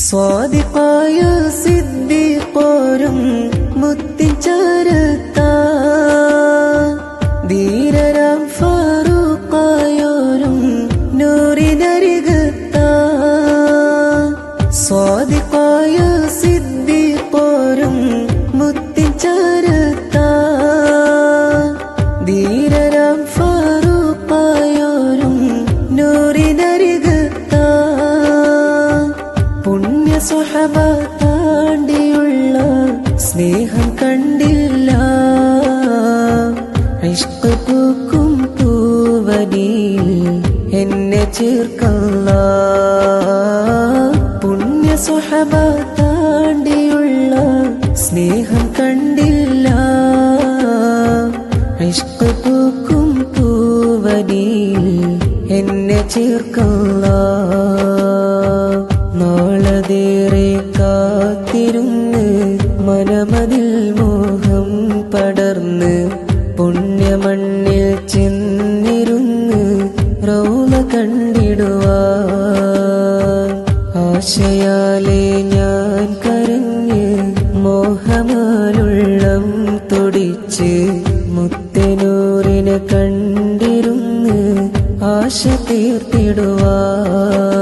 സ്വാദിഖായ സിദ്ദീഖോരും മുത്തിച്ചരത്താ ധീരരാം ഫാറൂഖായോരും നൂറിനരികത്താ സ്വാദിഖായ സിദ്ദീഖോരും മുത്തിച്ചരത്താ ധീരരാം ഫാറൂഖായോരും നൂറിനരികത്താ പുണ്യ സ്വഹബ താണ്ടിയുള്ള സ്നേഹം കണ്ടില്ല ഇഷ്ക് പൂക്കും പൂവനിയിൽ എന്നെ ചേർക്കല്ല പുണ്യ സ്വഹബ താണ്ടിയുള്ള സ്നേഹം കണ്ടില്ല ഇഷ്ക് പൂക്കും പൂവനിയിൽ എന്നെ ചേർക്കല്ല നാളതേറെ കാത്തിരുന്ന് മനമതിൽ മോഹം പടർന്ന് പുണ്യമണ്ണിൽ ചെന്നിരുന്ന് റൗള കണ്ടിടുവാൻ ആശയാലെ ഞാൻ കരഞ്ഞ് മോഹമാലുള്ളം തുടിച്ച് മുത്തനൂറിനെ കണ്ടിരുന്ന് ആശ തീർത്തിടുവാൻ